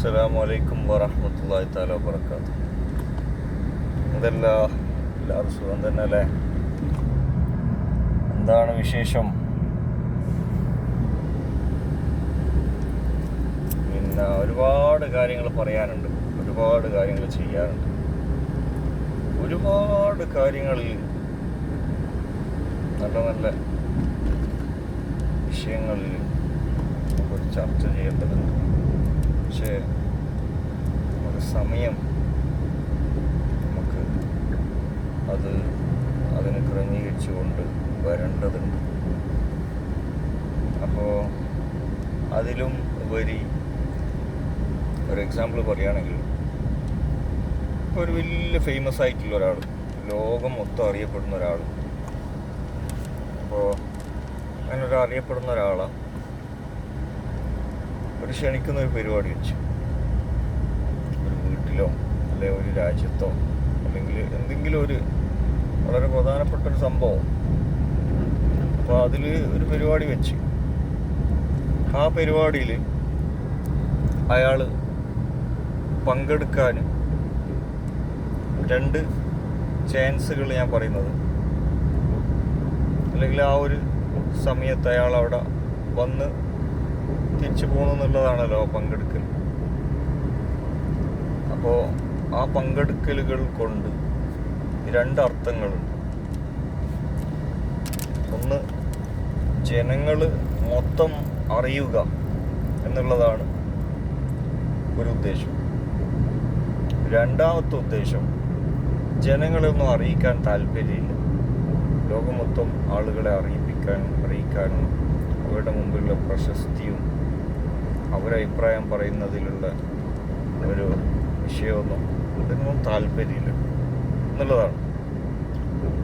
അസ്സലാമു അലൈക്കും വറഹ്മത്തുള്ളാഹി തആല വബറകാതുഹു. എല്ലാവരും സുഖം തന്നെ അല്ലേ? എന്താണ് വിശേഷം? പിന്നെ ഒരുപാട് കാര്യങ്ങൾ പറയാനുണ്ട്, ഒരുപാട് കാര്യങ്ങൾ ചെയ്യാനുണ്ട്, ഒരുപാട് കാര്യങ്ങളിൽ നല്ല നല്ല വിഷയങ്ങളിൽ നമുക്കൊരു ചർച്ച ചെയ്യേണ്ടതുണ്ട്. പക്ഷേ ഒരു സമയം നമുക്ക് അതിന് ക്രമീകരിച്ചുകൊണ്ട് വരേണ്ടതുണ്ട്. അപ്പോൾ അതിലും ഉപരി ഒരു എക്സാമ്പിൾ പറയുകയാണെങ്കിൽ, ഇപ്പോൾ ഒരു വലിയ ഫേമസ് ആയിട്ടുള്ള ഒരാൾ, ലോകം മൊത്തം അറിയപ്പെടുന്ന ഒരാൾ, അപ്പോൾ അങ്ങനെ അറിയപ്പെടുന്ന ഒരാളാണ് ഒരു ക്ഷണിക്കുന്ന ഒരു പരിപാടി വെച്ച് ഒരു വീട്ടിലോ അല്ലെങ്കിൽ ഒരു രാജ്യത്തോ അല്ലെങ്കിൽ എന്തെങ്കിലും ഒരു വളരെ പ്രധാനപ്പെട്ട ഒരു സംഭവം. അപ്പോൾ അതിൽ ഒരു പരിപാടി വെച്ച് ആ പരിപാടിയിൽ അയാൾ പങ്കെടുക്കാൻ രണ്ട് ചാൻസുകൾ ഞാൻ പറയുന്നത്, അല്ലെങ്കിൽ ആ ഒരു സമയത്ത് അയാൾ അവിടെ വന്ന് തിരിച്ചു പോകണമെന്നുള്ളതാണല്ലോ പങ്കെടുക്കൽ. അപ്പോൾ ആ പങ്കെടുക്കലുകൾ കൊണ്ട് രണ്ടർത്ഥങ്ങളുണ്ട്. ഒന്ന്, ജനങ്ങൾ മൊത്തം അറിയുക എന്നുള്ളതാണ് ഒരു ഉദ്ദേശം. രണ്ടാമത്തെ ഉദ്ദേശം, ജനങ്ങളെയൊന്നും അറിയിക്കാൻ താല്പര്യമില്ല, ലോകം മൊത്തം ആളുകളെ അറിയിക്കാനും അവരുടെ മുമ്പിലുള്ള പ്രശസ്തിയും അവരഭിപ്രായം പറയുന്നതിലുള്ള ഒരു വിഷയമൊന്നും ഇതിനൊന്നും താല്പര്യമില്ല എന്നുള്ളതാണ്.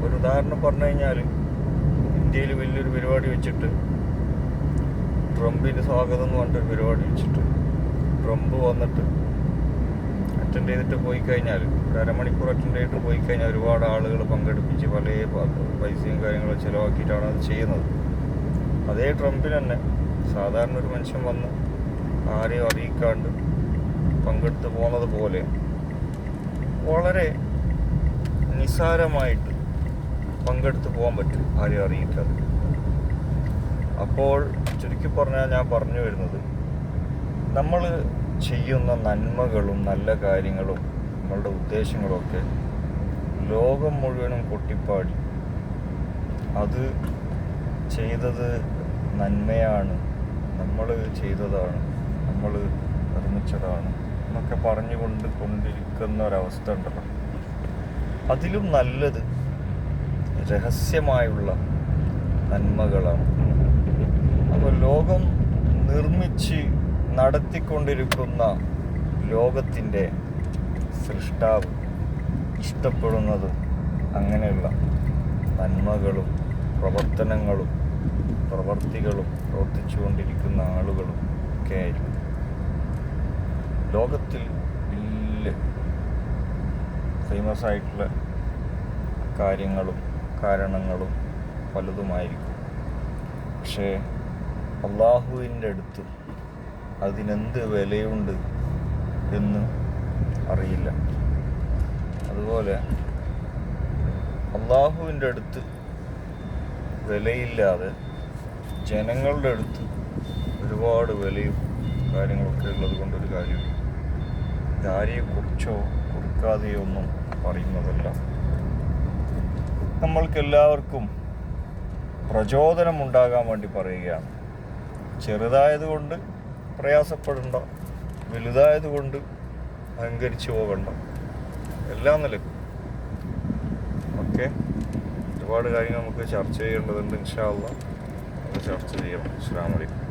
ഒരു ഉദാഹരണം പറഞ്ഞു കഴിഞ്ഞാൽ, ഇന്ത്യയിൽ വലിയൊരു പരിപാടി വെച്ചിട്ട് ട്രംപിന് സ്വാഗതം എന്ന് പറഞ്ഞിട്ടൊരു പരിപാടി വെച്ചിട്ട് ട്രംപ് വന്നിട്ട് അറ്റൻഡ് ചെയ്തിട്ട് പോയി കഴിഞ്ഞാൽ, ഒരു അരമണിക്കൂർ അറ്റൻഡ് ചെയ്തിട്ട് പോയി കഴിഞ്ഞാൽ ഒരുപാട് ആളുകൾ പങ്കെടുപ്പിച്ച് പല പൈസയും കാര്യങ്ങളും ചിലവാക്കിയിട്ടാണ് അത് ചെയ്യുന്നത്. അതേ ട്രംപിന് തന്നെ സാധാരണ ഒരു മനുഷ്യൻ വന്ന് ആരെയും അറിയിക്കാണ്ട് പങ്കെടുത്ത് പോകുന്നത് പോലെ വളരെ നിസ്സാരമായിട്ട് പങ്കെടുത്ത് പോകാൻ പറ്റും, ആരെയും അറിയിക്കാതെ. അപ്പോൾ ചുരുക്കി പറഞ്ഞാൽ ഞാൻ പറഞ്ഞു വരുന്നത്, നമ്മൾ ചെയ്യുന്ന നന്മകളും നല്ല കാര്യങ്ങളും നമ്മളുടെ ഉദ്ദേശങ്ങളുമൊക്കെ ലോകം മുഴുവനും കൊട്ടിപ്പാടി അത് ചെയ്തത് നന്മയാണ്, നമ്മൾ ചെയ്തതാണ്, നമ്മൾ നിർമ്മിച്ചതാണ് എന്നൊക്കെ കൊണ്ടിരിക്കുന്ന ഒരവസ്ഥ ഉണ്ടല്ലോ. അതിലും നല്ലത് രഹസ്യമായുള്ള നന്മകളാണ്. അപ്പോൾ ലോകം നിർമ്മിച്ച് നടത്തിക്കൊണ്ടിരിക്കുന്ന ലോകത്തിൻ്റെ സൃഷ്ടാവ് ഇഷ്ടപ്പെടുന്നതും അങ്ങനെയുള്ള നന്മകളും പ്രവർത്തികളും പ്രവർത്തിച്ചുകൊണ്ടിരിക്കുന്ന ആളുകളും ഒക്കെ ആയിരിക്കും. ലോകത്തിൽ വലിയ ഫേമസ് ആയിട്ടുള്ള കാര്യങ്ങളും കാരണങ്ങളും പലതുമായിരിക്കും. പക്ഷേ അള്ളാഹുവിൻ്റെ അടുത്ത് അതിനെന്ത് വിലയുണ്ട് എന്ന് അറിയില്ല. അതുപോലെ അള്ളാഹുവിൻ്റെ അടുത്ത് വിലയില്ലാതെ ജനങ്ങളുടെ അടുത്ത് ഒരുപാട് വിലയും കാര്യങ്ങളൊക്കെ ഉള്ളത് കൊണ്ടൊരു കാര്യമില്ല. ആരെക്കുറിച്ചോ കൊടുക്കാതെയോ ഒന്നും പറയുന്നതല്ല. നമ്മൾക്കെല്ലാവർക്കും പ്രചോദനമുണ്ടാകാൻ വേണ്ടി പറയുകയാണ്. ചെറുതായതുകൊണ്ട് പ്രയാസപ്പെടണ്ട, വലുതായതുകൊണ്ട് അഹങ്കരിച്ചു പോകണ്ട, എല്ലാം നിലക്കും. ഓക്കെ, ഒരുപാട് കാര്യങ്ങൾ നമുക്ക് ചർച്ച ചെയ്യേണ്ടതുണ്ട്. ഇൻഷാ അല്ലാഹ് നമുക്ക് ചർച്ച ചെയ്യാം. അസ്സലാമു അലൈക്കും.